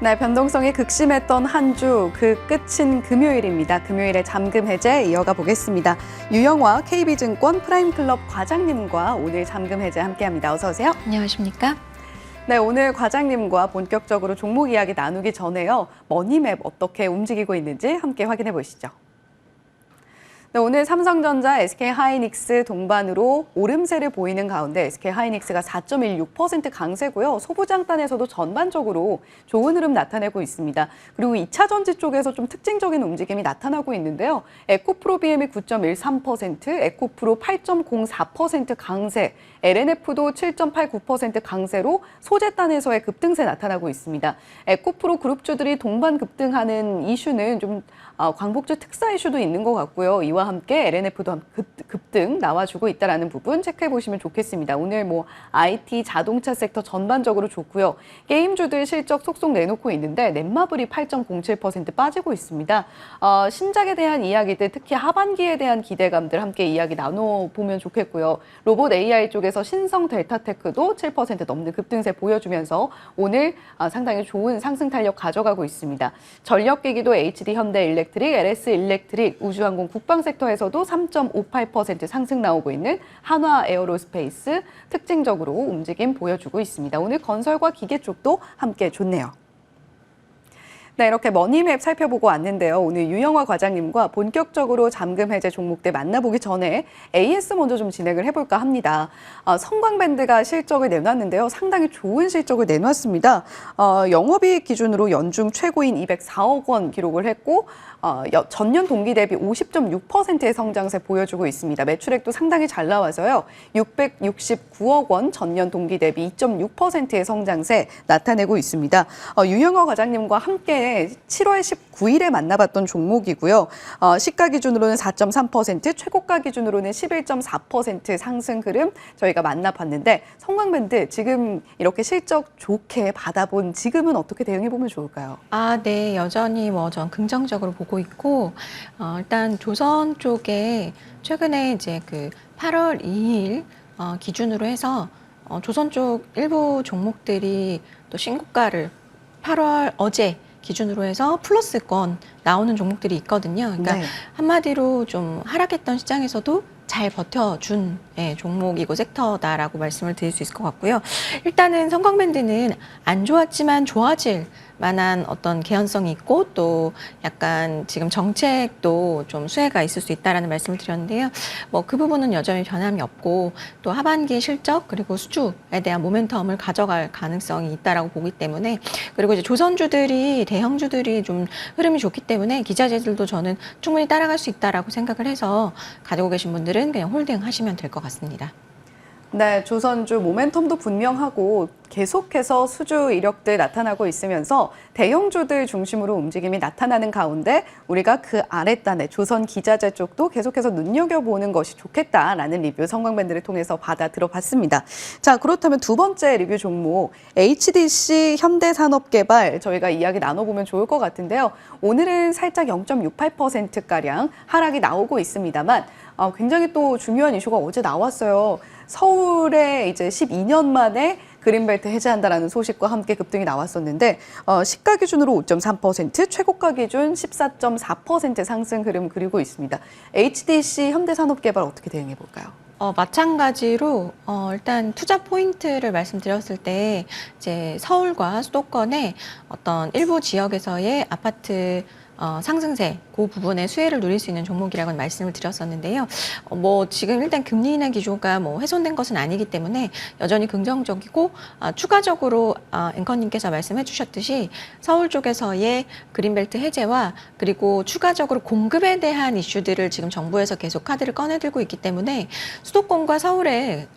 네, 변동성이 극심했던 한 주, 그 끝인 금요일입니다. 금요일에 잠금 해제 이어가 보겠습니다. 유영화 KB증권 프라임클럽 과장님과 오늘 잠금 해제 함께합니다. 어서 오세요. 안녕하십니까? 네, 오늘 과장님과 본격적으로 종목 이야기 나누기 전에요. 머니맵 어떻게 움직이고 있는지 함께 확인해 보시죠. 네, 오늘 삼성전자, SK하이닉스 동반으로 오름세를 보이는 가운데 SK하이닉스가 4.16% 강세고요. 소부장단에서도 전반적으로 좋은 흐름 나타내고 있습니다. 그리고 2차 전지 쪽에서 좀 특징적인 움직임이 나타나고 있는데요. 에코프로 BM이 9.13%, 에코프로 8.04% 강세, LNF도 7.89% 강세로 소재단에서의 급등세 나타나고 있습니다. 에코프로 그룹주들이 동반 급등하는 이슈는 좀 광복주 특사 이슈도 있는 것 같고요. 이와 함께 LNF도 급등 나와주고 있다는 부분 체크해 보시면 좋겠습니다. 오늘 IT, 자동차 섹터 전반적으로 좋고요. 게임주들 실적 속속 내놓고 있는데 넷마블이 8.07% 빠지고 있습니다. 신작에 대한 이야기들, 특히 하반기에 대한 기대감들 함께 이야기 나눠보면 좋겠고요. 로봇 AI 쪽에서 신성 델타테크도 7% 넘는 급등세 보여주면서 오늘 상당히 좋은 상승 탄력 가져가고 있습니다. 전력기기도 HD 현대일렉트릭, LS일렉트릭, 우주항공 국방 섹터에서도 3.58% 상승 나오고 있는 한화 에어로스페이스 특징적으로 움직임 보여주고 있습니다. 오늘 건설과 기계 쪽도 함께 좋네요. 네, 이렇게 머니맵 살펴보고 왔는데요. 오늘 유영화 과장님과 본격적으로 잠금 해제 종목들 만나보기 전에 AS 먼저 좀 진행을 해볼까 합니다. 성광밴드가 실적을 내놨는데요. 상당히 좋은 실적을 내놨습니다. 영업이익 기준으로 연중 최고인 204억 원 기록을 했고 전년 동기 대비 50.6%의 성장세 보여주고 있습니다. 매출액도 상당히 잘 나와서요. 669억 원 전년 동기 대비 2.6%의 성장세 나타내고 있습니다. 유영화 과장님과 함께 7월 19일에 만나봤던 종목이고요. 시가 기준으로는 4.3%, 최고가 기준으로는 11.4% 상승 흐름 저희가 만나봤는데 성광밴드 지금 이렇게 실적 좋게 받아본 지금은 어떻게 대응해보면 좋을까요? 네, 여전히 전 긍정적으로 보고 있고, 일단 조선 쪽에 최근에 이제 그 8월 2일 기준으로 해서 조선 쪽 일부 종목들이 또 신고가를 8월 어제 기준으로 해서 플러스권 나오는 종목들이 있거든요. 그러니까 네. 한마디로 좀 하락했던 시장에서도 잘 버텨준 종목이고 섹터다라고 말씀을 드릴 수 있을 것 같고요. 일단은 성광밴드는 안 좋았지만 좋아질 만한 어떤 개연성이 있고 또 약간 지금 정책도 좀 수혜가 있을 수 있다라는 말씀을 드렸는데요. 그 부분은 여전히 변함이 없고 또 하반기 실적 그리고 수주에 대한 모멘텀을 가져갈 가능성이 있다라고 보기 때문에 그리고 이제 조선주들이 대형주들이 좀 흐름이 좋기 때문에 기자재들도 저는 충분히 따라갈 수 있다라고 생각을 해서 가지고 계신 분들은 그냥 홀딩하시면 될 것 같습니다. 네, 조선주 모멘텀도 분명하고 계속해서 수주 이력들 나타나고 있으면서 대형주들 중심으로 움직임이 나타나는 가운데 우리가 그 아랫단에 조선 기자재 쪽도 계속해서 눈여겨보는 것이 좋겠다라는 리뷰 성광밴드를 통해서 받아 들어봤습니다. 자, 그렇다면 두 번째 리뷰 종목 HDC 현대산업개발 저희가 이야기 나눠보면 좋을 것 같은데요. 오늘은 살짝 0.68%가량 하락이 나오고 있습니다만 굉장히 또 중요한 이슈가 어제 나왔어요. 서울에 이제 12년 만에 그린벨트 해제한다라는 소식과 함께 급등이 나왔었는데 시가 기준으로 5.3%, 최고가 기준 14.4% 상승 흐름 그리고 있습니다. HDC 현대산업개발 어떻게 대응해 볼까요? 마찬가지로 일단 투자 포인트를 말씀드렸을 때 이제 서울과 수도권의 어떤 일부 지역에서의 아파트 상승세, 그 부분에 수혜를 누릴 수 있는 종목이라고는 말씀을 드렸었는데요. 지금 일단 금리 인하 기조가 훼손된 것은 아니기 때문에 여전히 긍정적이고, 추가적으로 앵커님께서 말씀해 주셨듯이 서울 쪽에서의 그린벨트 해제와 그리고 추가적으로 공급에 대한 이슈들을 지금 정부에서 계속 카드를 꺼내들고 있기 때문에 수도권과 서울에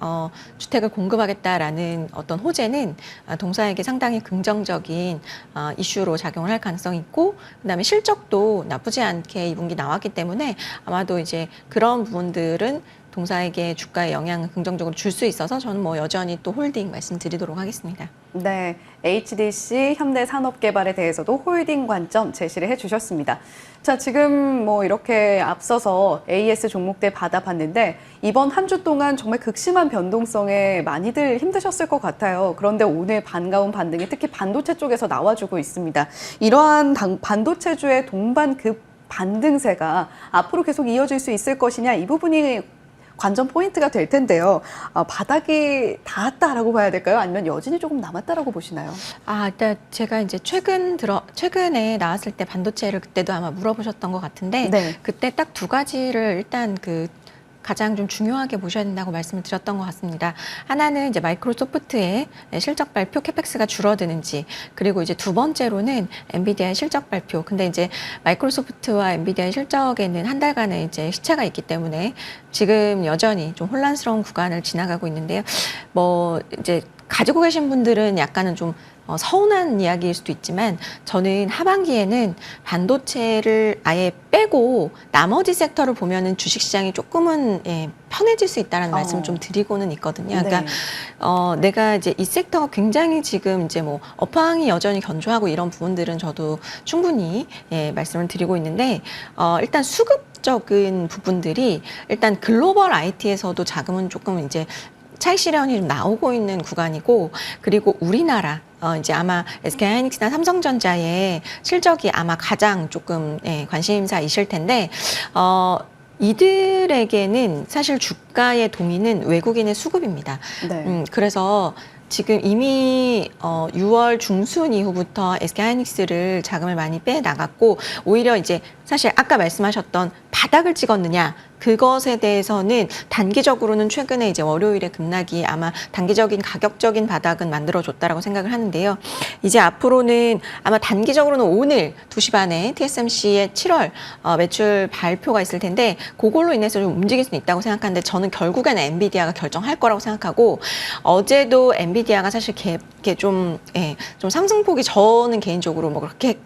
주택을 공급하겠다라는 어떤 호재는 동사에게 상당히 긍정적인 이슈로 작용을 할 가능성이 있고, 그다음에 실적도 나쁘지 않게 2분기 나왔기 때문에 아마도 이제 그런 부분들은 동사에게 주가에 영향을 긍정적으로 줄 수 있어서 저는 뭐 여전히 또 홀딩 말씀드리도록 하겠습니다. 네, HDC 현대산업개발에 대해서도 홀딩 관점 제시를 해주셨습니다. 자, 지금 뭐 이렇게 앞서서 AS 종목들 받아봤는데 이번 한 주 동안 정말 극심한 변동성에 많이들 힘드셨을 것 같아요. 그런데 오늘 반가운 반등이 특히 반도체 쪽에서 나와주고 있습니다. 이러한 반도체주의 동반급 반등세가 앞으로 계속 이어질 수 있을 것이냐, 이 부분이 관전 포인트가 될 텐데요. 바닥이 닿았다라고 봐야 될까요? 아니면 여진이 조금 남았다라고 보시나요? 일단 제가 이제 최근에 나왔을 때 반도체를 그때도 아마 물어보셨던 것 같은데, 네. 그때 딱 두 가지를 일단 가장 좀 중요하게 보셔야 된다고 말씀을 드렸던 것 같습니다. 하나는 이제 마이크로소프트의 실적 발표 캐펙스가 줄어드는지, 그리고 이제 두 번째로는 엔비디아의 실적 발표. 근데 이제 마이크로소프트와 엔비디아의 실적에는 한 달간의 이제 시차가 있기 때문에 지금 여전히 좀 혼란스러운 구간을 지나가고 있는데요. 뭐 이제 가지고 계신 분들은 약간은 좀 서운한 이야기일 수도 있지만, 저는 하반기에는 반도체를 아예 빼고 나머지 섹터를 보면은 주식시장이 조금은 편해질 수 있다는 말씀을 좀 드리고는 있거든요. 그러니까 네. 내가 이제 이 섹터가 굉장히 지금 이제 뭐 업황이 여전히 견조하고 이런 부분들은 저도 충분히 말씀을 드리고 있는데, 일단 수급적인 부분들이 일단 글로벌 IT에서도 자금은 조금 이제 차익 실현이 좀 나오고 있는 구간이고, 그리고 우리나라 이제 아마 SK하이닉스나 삼성전자의 실적이 아마 가장 조금 관심사이실 텐데, 이들에게는 사실 주가의 동의는 외국인의 수급입니다. 네. 그래서 지금 이미 6월 중순 이후부터 SK하이닉스를 자금을 많이 빼나갔고, 오히려 이제 사실 아까 말씀하셨던 바닥을 찍었느냐, 그것에 대해서는 단기적으로는 최근에 이제 월요일에 급락이 아마 단기적인 가격적인 바닥은 만들어줬다라고 생각을 하는데요. 이제 앞으로는 아마 단기적으로는 오늘 2시 반에 TSMC의 7월 매출 발표가 있을 텐데, 그걸로 인해서 좀 움직일 수는 있다고 생각하는데, 저는 결국에는 엔비디아가 결정할 거라고 생각하고, 어제도 엔비디아가 사실 좀 상승폭이 저는 개인적으로 뭐 그렇게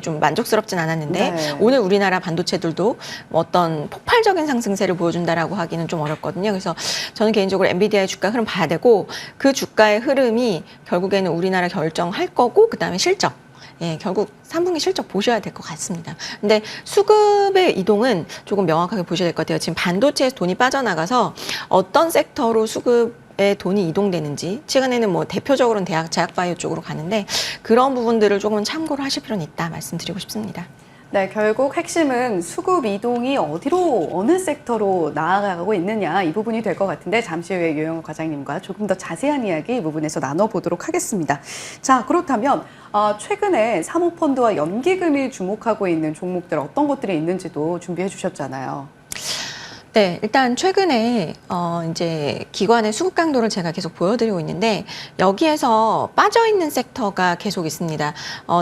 좀 만족스럽진 않았는데, 네. 오늘 우리나라 반도체들도 어떤 폭발적인 상승세를 보여준다라고 하기는 좀 어렵거든요. 그래서 저는 개인적으로 엔비디아의 주가 흐름 봐야 되고, 그 주가의 흐름이 결국에는 우리나라 결정할 거고, 그다음에 실적. 결국 3분기 실적 보셔야 될 것 같습니다. 근데 수급의 이동은 조금 명확하게 보셔야 될 것 같아요. 지금 반도체에서 돈이 빠져나가서 어떤 섹터로 수급에 돈이 이동되는지, 최근에는 뭐 대표적으로는 제약바이오 쪽으로 가는데, 그런 부분들을 조금 참고를 하실 필요는 있다 말씀드리고 싶습니다. 네, 결국 핵심은 수급 이동이 어디로, 어느 섹터로 나아가고 있느냐, 이 부분이 될 것 같은데, 잠시 후에 유영호 과장님과 조금 더 자세한 이야기 이 부분에서 나눠보도록 하겠습니다. 자, 그렇다면 최근에 사모펀드와 연기금이 주목하고 있는 종목들 어떤 것들이 있는지도 준비해 주셨잖아요. 네, 일단 최근에 이제 기관의 수급 강도를 제가 계속 보여드리고 있는데, 여기에서 빠져있는 섹터가 계속 있습니다.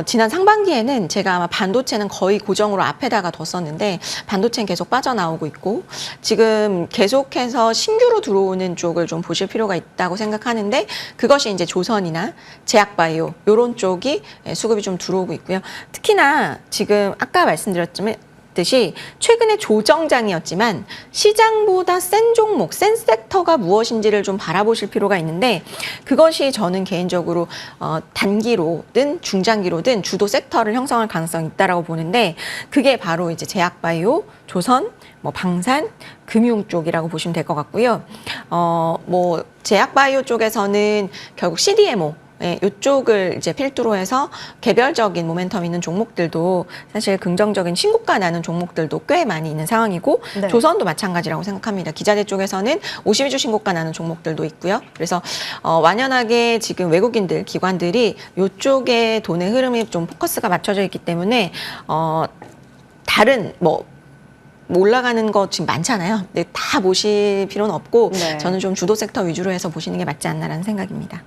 지난 상반기에는 제가 아마 반도체는 거의 고정으로 앞에다가 뒀었는데, 반도체는 계속 빠져나오고 있고, 지금 계속해서 신규로 들어오는 쪽을 좀 보실 필요가 있다고 생각하는데, 그것이 이제 조선이나 제약바이오 이런 쪽이 수급이 좀 들어오고 있고요. 특히나 지금 아까 말씀드렸지만 듯이 최근에 조정장이었지만 시장보다 센 종목, 센 섹터가 무엇인지를 좀 바라보실 필요가 있는데, 그것이 저는 개인적으로 단기로든 중장기로든 주도 섹터를 형성할 가능성이 있다라고 보는데, 그게 바로 이제 제약바이오, 조선, 뭐 방산, 금융 쪽이라고 보시면 될 것 같고요. 뭐 제약바이오 쪽에서는 결국 CDMO 이쪽을 이제 필두로 해서 개별적인 모멘텀 있는 종목들도 사실 긍정적인 신고가 나는 종목들도 꽤 많이 있는 상황이고, 네. 조선도 마찬가지라고 생각합니다. 기자재 쪽에서는 52주 신고가 나는 종목들도 있고요. 그래서 완연하게 지금 외국인들, 기관들이 이쪽에 돈의 흐름이 좀 포커스가 맞춰져 있기 때문에 다른 뭐 올라가는 거 지금 많잖아요. 근데 다 보실 필요는 없고, 네. 저는 좀 주도 섹터 위주로 해서 보시는 게 맞지 않나라는 생각입니다.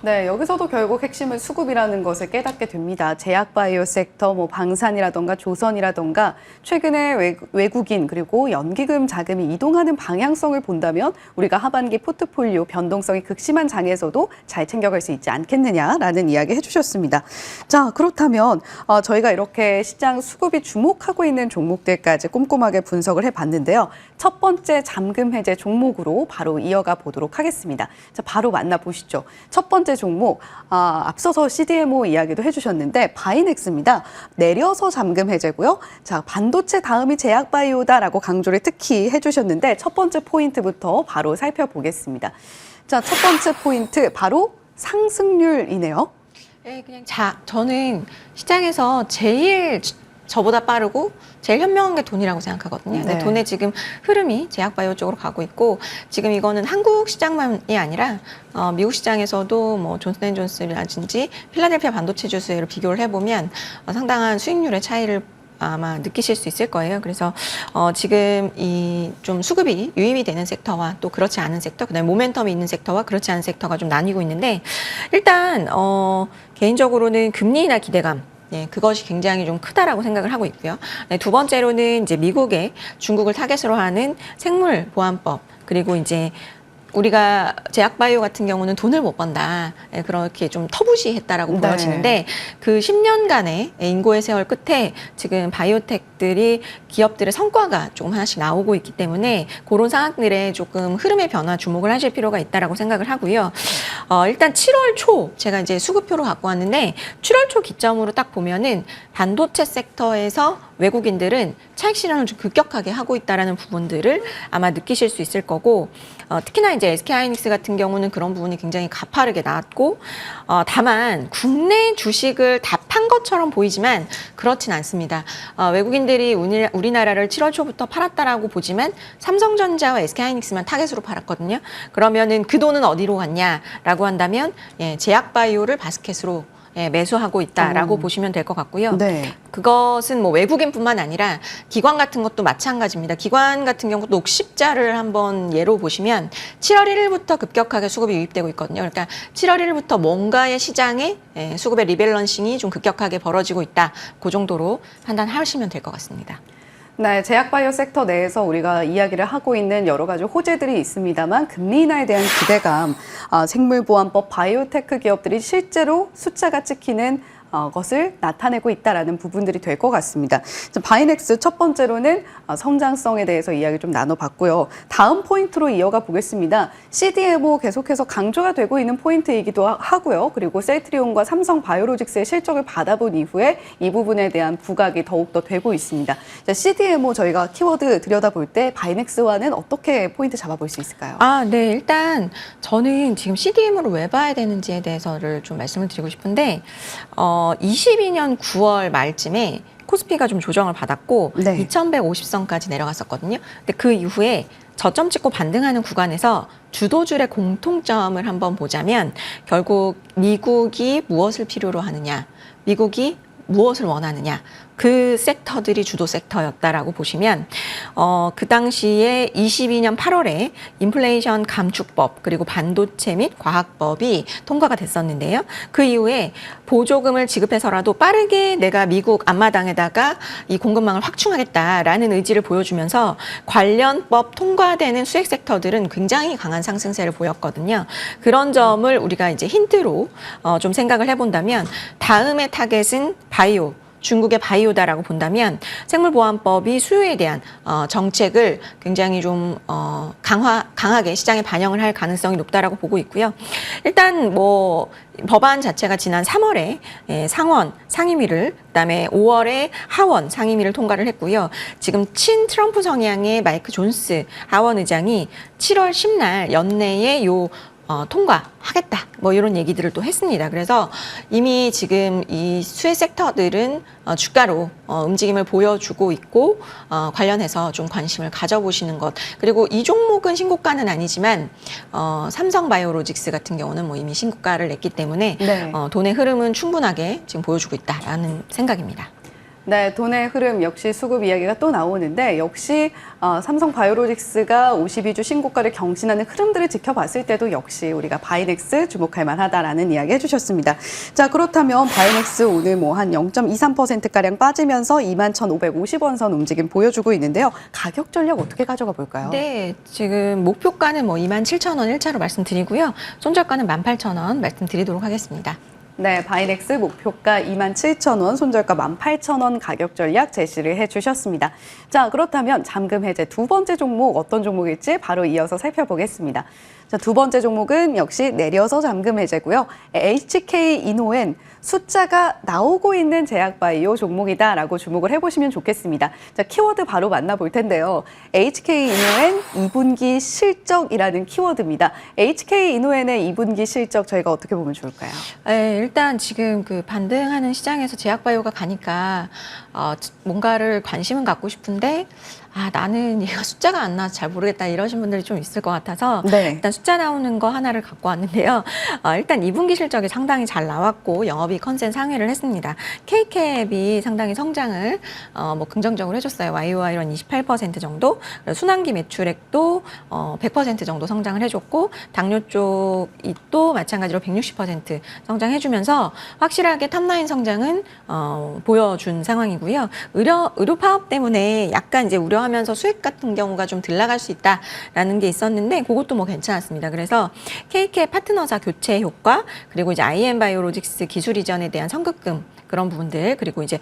네, 여기서도 결국 핵심은 수급이라는 것을 깨닫게 됩니다. 제약바이오 섹터, 방산이라던가 조선이라던가 최근에 외국인 그리고 연기금 자금이 이동하는 방향성을 본다면 우리가 하반기 포트폴리오 변동성이 극심한 장에서도 잘 챙겨갈 수 있지 않겠느냐라는 이야기 해주셨습니다. 자, 그렇다면 저희가 이렇게 시장 수급이 주목하고 있는 종목들까지 꼼꼼하게 분석을 해봤는데요. 첫 번째 잠금 해제 종목으로 바로 이어가 보도록 하겠습니다. 자, 바로 만나보시죠. 첫 번째 종목, 앞서서 CDMO 이야기도 해주셨는데 바이넥스입니다. 내려서 잠금 해제고요. 자, 반도체 다음이 제약바이오다라고 강조를 특히 해주셨는데 첫 번째 포인트부터 바로 살펴보겠습니다. 자, 첫 번째 포인트 바로 상승률이네요. 네, 저는 시장에서 제일 저보다 빠르고 제일 현명한 게 돈이라고 생각하거든요. 네. 돈의 지금 흐름이 제약바이오 쪽으로 가고 있고 지금 이거는 한국 시장만이 아니라 미국 시장에서도 뭐 존슨앤존슨이라든지 필라델피아 반도체 주수를 비교를 해보면 상당한 수익률의 차이를 아마 느끼실 수 있을 거예요. 그래서 지금 이 좀 수급이 유입이 되는 섹터와 또 그렇지 않은 섹터, 그다음에 모멘텀이 있는 섹터와 그렇지 않은 섹터가 좀 나뉘고 있는데 일단 개인적으로는 금리 인하 기대감. 네, 그것이 굉장히 좀 크다라고 생각을 하고 있고요. 네, 두 번째로는 이제 미국의 중국을 타겟으로 하는 생물보안법, 그리고 이제 우리가 제약바이오 같은 경우는 돈을 못 번다. 네, 그렇게 좀 터부시했다라고 네. 보여지는데 그 10년간의 인고의 세월 끝에 지금 바이오텍들이 기업들의 성과가 조금 하나씩 나오고 있기 때문에 그런 상황들에 조금 흐름의 변화 주목을 하실 필요가 있다라고 생각을 하고요. 일단 7월 초 제가 이제 수급표로 갖고 왔는데 7월 초 기점으로 딱 보면은 반도체 섹터에서 외국인들은 차익 실현을 좀 급격하게 하고 있다라는 부분들을 아마 느끼실 수 있을 거고 특히나 이제 SK하이닉스 같은 경우는 그런 부분이 굉장히 가파르게 나왔고 다만 국내 주식을 다 판 것처럼 보이지만 그렇진 않습니다. 외국인들이 우리나라를 7월 초부터 팔았다라고 보지만 삼성전자와 SK하이닉스만 타겟으로 팔았거든요. 그러면은 그 돈은 어디로 갔냐라고 한다면 제약바이오를 바스켓으로 매수하고 있다라고 보시면 될 것 같고요. 네. 그것은 뭐 외국인뿐만 아니라 기관 같은 것도 마찬가지입니다. 기관 같은 경우도 옥십자를 한번 예로 보시면 7월 1일부터 급격하게 수급이 유입되고 있거든요. 그러니까 7월 1일부터 뭔가의 시장에 수급의 리밸런싱이 좀 급격하게 벌어지고 있다. 그 정도로 판단하시면 될 것 같습니다. 네, 제약바이오 섹터 내에서 우리가 이야기를 하고 있는 여러 가지 호재들이 있습니다만 금리 인하에 대한 기대감, 생물보안법, 바이오테크 기업들이 실제로 숫자가 찍히는 것을 나타내고 있다라는 부분들이 될 것 같습니다. 바이넥스 첫 번째로는 성장성에 대해서 이야기 좀 나눠봤고요. 다음 포인트로 이어가 보겠습니다. CDMO 계속해서 강조가 되고 있는 포인트이기도 하고요. 그리고 셀트리온과 삼성 바이오로직스의 실적을 받아본 이후에 이 부분에 대한 부각이 더욱더 되고 있습니다. 자, CDMO 저희가 키워드 들여다볼 때 바이넥스와는 어떻게 포인트 잡아볼 수 있을까요? 네. 일단 저는 지금 CDMO를 왜 봐야 되는지에 대해서를 좀 말씀을 드리고 싶은데 22년 9월 말쯤에 코스피가 좀 조정을 받았고 네. 2150선까지 내려갔었거든요. 근데 그 이후에 저점 찍고 반등하는 구간에서 주도줄의 공통점을 한번 보자면 결국 미국이 무엇을 필요로 하느냐, 미국이 무엇을 원하느냐, 그 섹터들이 주도 섹터였다라고 보시면 그 당시에 22년 8월에 인플레이션 감축법 그리고 반도체 및 과학법이 통과가 됐었는데요. 그 이후에 보조금을 지급해서라도 빠르게 내가 미국 앞마당에다가 이 공급망을 확충하겠다라는 의지를 보여주면서 관련법 통과되는 수혜 섹터들은 굉장히 강한 상승세를 보였거든요. 그런 점을 우리가 이제 힌트로 좀 생각을 해본다면 다음의 타겟은 바이오, 중국의 바이오다라고 본다면 생물보안법이 수요에 대한 정책을 굉장히 좀 강하게 시장에 반영을 할 가능성이 높다라고 보고 있고요. 일단 뭐 법안 자체가 지난 3월에 상원 상임위를, 그다음에 5월에 하원 상임위를 통과를 했고요. 지금 친 트럼프 성향의 마이크 존스 하원 의장이 7월 10날 연내에 통과하겠다. 뭐 이런 얘기들을 또 했습니다. 그래서 이미 지금 이 수혜 섹터들은 주가로 움직임을 보여주고 있고 관련해서 좀 관심을 가져보시는 것. 그리고 이 종목은 신고가는 아니지만 삼성 바이오로직스 같은 경우는 뭐 이미 신고가를 냈기 때문에 네. 돈의 흐름은 충분하게 지금 보여주고 있다라는 생각입니다. 네, 돈의 흐름 역시 수급 이야기가 또 나오는데 역시 삼성 바이오로직스가 52주 신고가를 경신하는 흐름들을 지켜봤을 때도 역시 우리가 바이넥스 주목할 만하다라는 이야기 해주셨습니다. 자, 그렇다면 바이넥스 오늘 뭐 한 0.23%가량 빠지면서 21,550원 선 움직임 보여주고 있는데요. 가격 전략 어떻게 가져가 볼까요? 네, 지금 목표가는 뭐 27,000원 1차로 말씀드리고요. 손절가는 18,000원 말씀드리도록 하겠습니다. 네, 바이넥스 목표가 27,000원, 손절가 18,000원 가격 전략 제시를 해주셨습니다. 자, 그렇다면 잠금 해제 두 번째 종목 어떤 종목일지 바로 이어서 살펴보겠습니다. 자, 두 번째 종목은 역시 내려서 잠금 해제고요. HK 이노엔 숫자가 나오고 있는 제약바이오 종목이다라고 주목을 해보시면 좋겠습니다. 자, 키워드 바로 만나볼 텐데요. HK 이노엔 2분기 실적이라는 키워드입니다. HK 이노엔의 2분기 실적 저희가 어떻게 보면 좋을까요? 네, 일단 지금 그 반등하는 시장에서 제약바이오가 가니까 뭔가를 관심은 갖고 싶은데 나는 얘가 숫자가 안 나와서 잘 모르겠다 이러신 분들이 좀 있을 것 같아서 네. 일단 숫자 나오는 거 하나를 갖고 왔는데요. 일단 2분기 실적이 상당히 잘 나왔고 영업이익 컨센 상회를 했습니다. K캡이 상당히 성장을 뭐 긍정적으로 해줬어요. YOY로 28% 정도, 순환기 매출액도 100% 정도 성장을 해줬고 당뇨 쪽이 또 마찬가지로 160% 성장해주면서 확실하게 탑라인 성장은 보여준 상황이고요. 의료 파업 때문에 약간 이제 우려하면서 수익 같은 경우가 좀 덜 나갈 수 있다라는 게 있었는데 그것도 뭐 괜찮았습니다. 그래서 KK 파트너사 교체 효과 그리고 이제 IM 바이오로직스 기술 이전에 대한 선급금 그런 부분들 그리고 이제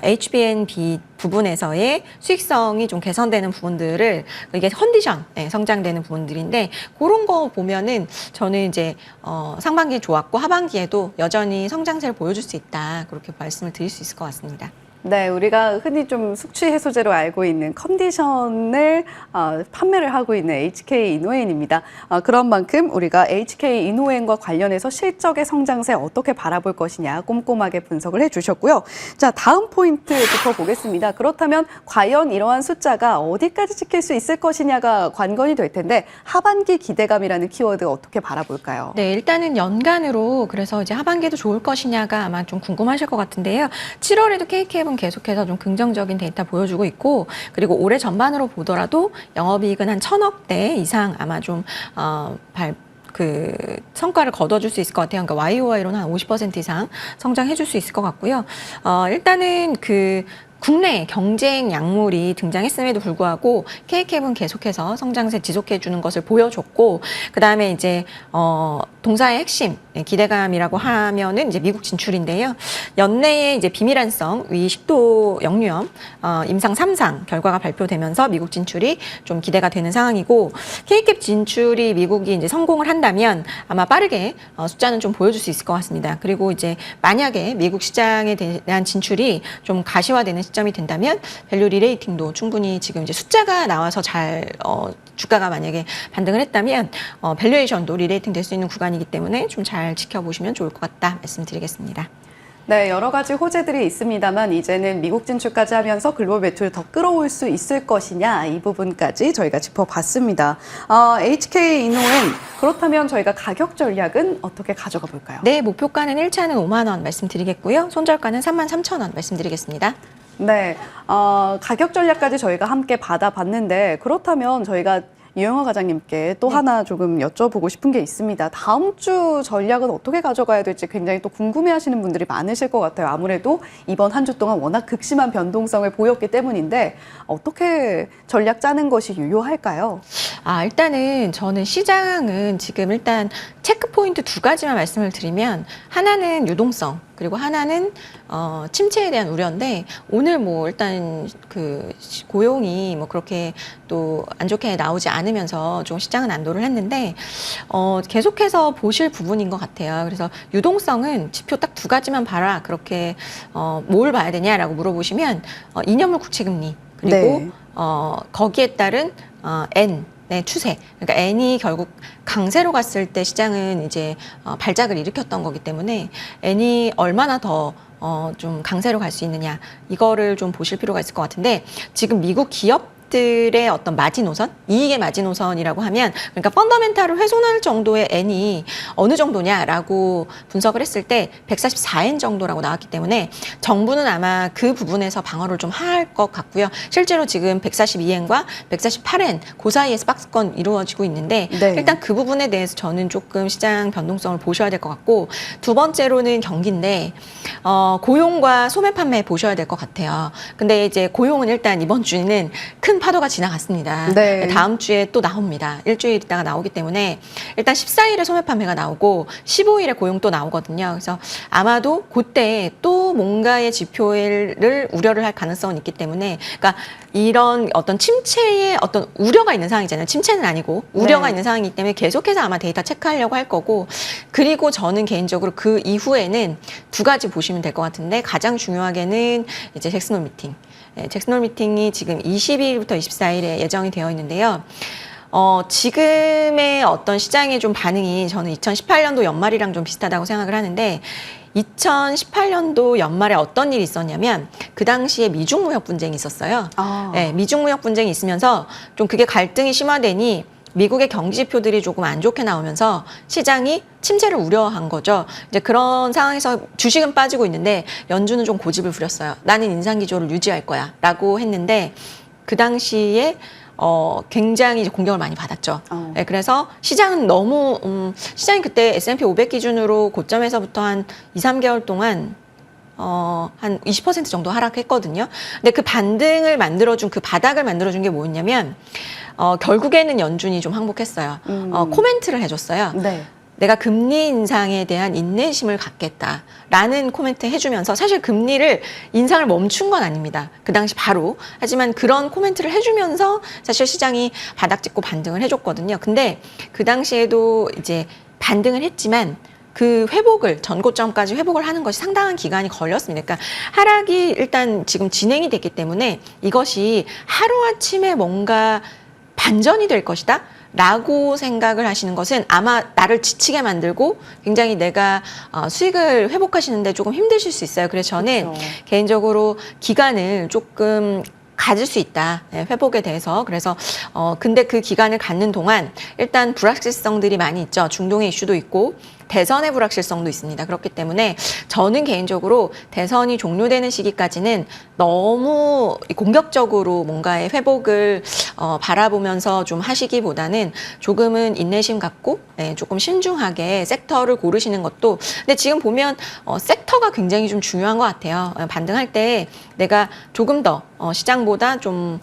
HBNB 부분에서의 수익성이 좀 개선되는 부분들을 이게 컨디션 성장되는 부분들인데 그런 거 보면은 저는 이제 상반기에 좋았고 하반기에도 여전히 성장세를 보여줄 수 있다 그렇게 말씀을 드릴 수 있을 것 같습니다. 네, 우리가 흔히 좀 숙취 해소제로 알고 있는 컨디션을 판매를 하고 있는 HK 이노엔입니다. 그런 만큼 우리가 HK 이노엔과 관련해서 실적의 성장세 어떻게 바라볼 것이냐 꼼꼼하게 분석을 해주셨고요. 자, 다음 포인트 짚어보겠습니다. 그렇다면 과연 이러한 숫자가 어디까지 지킬 수 있을 것이냐가 관건이 될 텐데 하반기 기대감이라는 키워드 어떻게 바라볼까요? 네, 일단은 연간으로 그래서 이제 하반기에도 좋을 것이냐가 아마 좀 궁금하실 것 같은데요. 7월에도 KK은 계속해서 좀 긍정적인 데이터 보여주고 있고 그리고 올해 전반으로 보더라도 영업이익은 한 1,000억대 이상 아마 좀 성과를 거둬줄 수 있을 것 같아요. 그러니까 YOY로는 한 50% 이상 성장해줄 수 있을 것 같고요. 일단은 국내 경쟁 약물이 등장했음에도 불구하고 K캡은 계속해서 성장세 지속해주는 것을 보여줬고 그 다음에 이제 동사의 핵심 기대감이라고 하면은 이제 미국 진출인데요. 연내에 이제 비밀한성 위 식도 역류염 임상 3상 결과가 발표되면서 미국 진출이 좀 기대가 되는 상황이고 K캡 진출이 미국이 이제 성공을 한다면 아마 빠르게 숫자는 좀 보여줄 수 있을 것 같습니다. 그리고 이제 만약에 미국 시장에 대한 진출이 좀 가시화되는 시점이 된다면 밸류 리레이팅도 충분히 지금 이제 숫자가 나와서 잘 주가가 만약에 반등을 했다면 밸류에이션도 리레이팅 될 수 있는 구간이기 때문에 좀 잘 지켜보시면 좋을 것 같다 말씀드리겠습니다. 네, 여러 가지 호재들이 있습니다만 이제는 미국 진출까지 하면서 글로벌 매출을 더 끌어올 수 있을 것이냐 이 부분까지 저희가 짚어봤습니다. HK 이노엔 그렇다면 저희가 가격 전략은 어떻게 가져가 볼까요? 네, 목표가는 1차는 5만 원 말씀드리겠고요. 손절가는 33,000원 말씀드리겠습니다. 네, 가격 전략까지 저희가 함께 받아봤는데 그렇다면 저희가 이영하 과장님께 또 하나 조금 여쭤보고 싶은 게 있습니다. 다음 주 전략은 어떻게 가져가야 될지 굉장히 또 궁금해하시는 분들이 많으실 것 같아요. 아무래도 이번 한 주 동안 워낙 극심한 변동성을 보였기 때문인데 어떻게 전략 짜는 것이 유효할까요? 일단은 저는 시장은 지금 일단 체크 포인트 두 가지만 말씀을 드리면 하나는 유동성 그리고 하나는 침체에 대한 우려인데 오늘 뭐 일단 고용이 뭐 그렇게 또 안 좋게 나오지 않으면서 좀 시장은 안도를 했는데 계속해서 보실 부분인 것 같아요. 그래서 유동성은 지표 딱 두 가지만 봐라 그렇게 뭘 봐야 되냐라고 물어보시면 2년물 국채금리 그리고 네. 거기에 따른 N 네, 추세. 그러니까 N이 결국 강세로 갔을 때 시장은 이제 발작을 일으켰던 거기 때문에 N이 얼마나 더 좀 강세로 갈 수 있느냐 이거를 좀 보실 필요가 있을 것 같은데 지금 미국 기업 기업들의 어떤 마지노선, 이익의 마지노선이라고 하면 그러니까 펀더멘탈을 훼손할 정도의 N이 어느 정도냐라고 분석을 했을 때 144N 정도라고 나왔기 때문에 정부는 아마 그 부분에서 방어를 좀 할 것 같고요. 실제로 지금 142N과 148N 그 사이에서 박스권 이루어지고 있는데 네. 일단 그 부분에 대해서 저는 조금 시장 변동성을 보셔야 될 것 같고 두 번째로는 경기인데 고용과 소매 판매 보셔야 될 것 같아요. 근데 이제 고용은 일단 이번 주는 큰 파도가 지나갔습니다. 네. 다음 주에 또 나옵니다. 일주일 있다가 나오기 때문에 일단 14일에 소매 판매가 나오고 15일에 고용 또 나오거든요. 그래서 아마도 그때 또 뭔가의 지표를 우려를 할 가능성은 있기 때문에 그러니까 이런 어떤 침체의 어떤 우려가 있는 상황이잖아요. 침체는 아니고 우려가 네. 있는 상황이기 때문에 계속해서 아마 데이터 체크하려고 할 거고 그리고 저는 개인적으로 그 이후에는 두 가지 보시면 될 것 같은데 가장 중요하게는 이제 잭슨홀 미팅. 잭슨홀 미팅이 지금 22일부터 24일에 예정이 되어 있는데요. 지금의 어떤 시장의 좀 반응이 저는 2018년도 연말이랑 좀 비슷하다고 생각을 하는데 2018년도 연말에 어떤 일이 있었냐면 그 당시에 미중 무역 분쟁이 있었어요. 네, 미중 무역 분쟁이 있으면서 좀 그게 갈등이 심화되니 미국의 경기 지표들이 조금 안 좋게 나오면서 시장이 침체를 우려한 거죠. 이제 그런 상황에서 주식은 빠지고 있는데 연준은 좀 고집을 부렸어요. 나는 인상 기조를 유지할 거야라고 했는데 그 당시에 굉장히 이제 공격을 많이 받았죠. 네, 그래서 시장은 너무 시장이 그때 S&P 500 기준으로 고점에서부터 한 2, 3개월 동안 한 20% 정도 하락했거든요. 근데 그 반등을 만들어준 그 바닥을 만들어준 게 뭐였냐면 결국에는 연준이 좀 항복했어요. 코멘트를 해줬어요. 네. 내가 금리 인상에 대한 인내심을 갖겠다라는 코멘트 해주면서 사실 금리를 인상을 멈춘 건 아닙니다. 그 당시 바로. 하지만 그런 코멘트를 해주면서 사실 시장이 바닥 찍고 반등을 해줬거든요. 근데 그 당시에도 이제 반등을 했지만 그 회복을 전고점까지 회복을 하는 것이 상당한 기간이 걸렸습니다. 그러니까 하락이 일단 지금 진행이 됐기 때문에 이것이 하루아침에 뭔가 반전이 될 것이다 라고 생각을 하시는 것은 아마 나를 지치게 만들고 굉장히 내가 수익을 회복하시는데 조금 힘드실 수 있어요. 그래서 저는 그렇죠. 개인적으로 기간을 조금 가질 수 있다. 네, 회복에 대해서. 그래서 근데 그 기간을 갖는 동안 일단 불확실성들이 많이 있죠. 중동의 이슈도 있고 대선의 불확실성도 있습니다. 그렇기 때문에 저는 개인적으로 대선이 종료되는 시기까지는 너무 공격적으로 뭔가의 회복을 바라보면서 좀 하시기보다는 조금은 인내심 갖고 조금 신중하게 섹터를 고르시는 것도 근데 지금 보면 섹터가 굉장히 좀 중요한 것 같아요. 반등할 때 내가 조금 더 시장보다 좀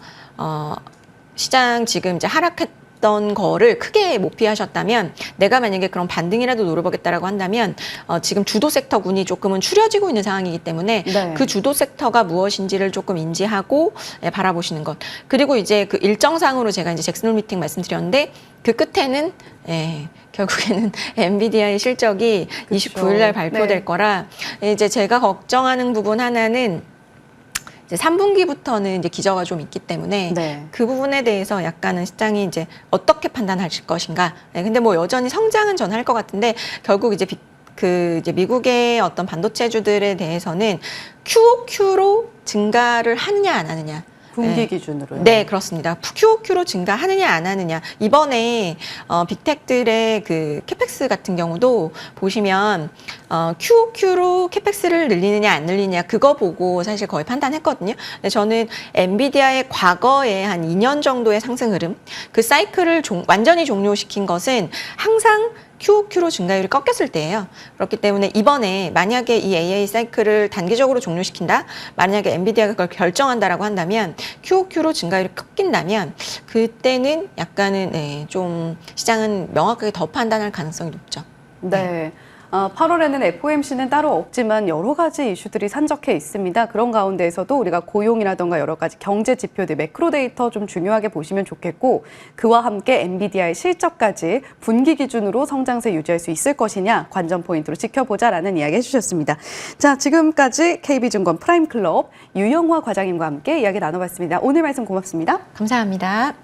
시장 지금 이제 하락했던 거를 크게 못 피하셨다면 내가 만약에 그런 반등이라도 노려보겠다라고 한다면 지금 주도 섹터군이 조금은 추려지고 있는 상황이기 때문에 네. 그 주도 섹터가 무엇인지를 조금 인지하고 바라보시는 것. 그리고 이제 그 일정상으로 제가 이제 잭슨홀 미팅 말씀드렸는데 그 끝에는 결국에는 엔비디아의 실적이 그렇죠. 29일 날 발표될 네. 거라 이제 제가 걱정하는 부분 하나는 이제 3분기부터는 이제 기저가 좀 있기 때문에 네. 그 부분에 대해서 약간은 시장이 이제 어떻게 판단하실 것인가. 근데 뭐 여전히 성장은 저는 할 것 같은데 결국 이제 이제 미국의 어떤 반도체주들에 대해서는 QOQ로 증가를 하느냐 안 하느냐. 분기 기준으로요. 네, 그렇습니다. QOQ로 증가하느냐 안 하느냐. 이번에 빅텍들의 그 캐펙스 같은 경우도 보시면 QOQ로 캐펙스를 늘리느냐 안 늘리느냐 그거 보고 사실 거의 판단했거든요. 근데 저는 엔비디아의 과거에 한 2년 정도의 상승 흐름, 그 사이클을 완전히 종료시킨 것은 항상 QOQ로 증가율이 꺾였을 때예요. 그렇기 때문에 이번에 만약에 이 AA 사이클을 단기적으로 종료시킨다, 만약에 엔비디아가 그걸 결정한다라고 한다면 QOQ로 증가율이 꺾인다면 그때는 약간은 좀 시장은 명확하게 더 판단할 가능성이 높죠. 네. 8월에는 FOMC는 따로 없지만 여러 가지 이슈들이 산적해 있습니다. 그런 가운데에서도 우리가 고용이라던가 여러 가지 경제 지표들, 매크로 데이터 좀 중요하게 보시면 좋겠고 그와 함께 엔비디아의 실적까지 분기 기준으로 성장세 유지할 수 있을 것이냐 관전 포인트로 지켜보자라는 이야기 해주셨습니다. 자, 지금까지 KB증권 프라임클럽 유영화 과장님과 함께 이야기 나눠봤습니다. 오늘 말씀 고맙습니다. 감사합니다.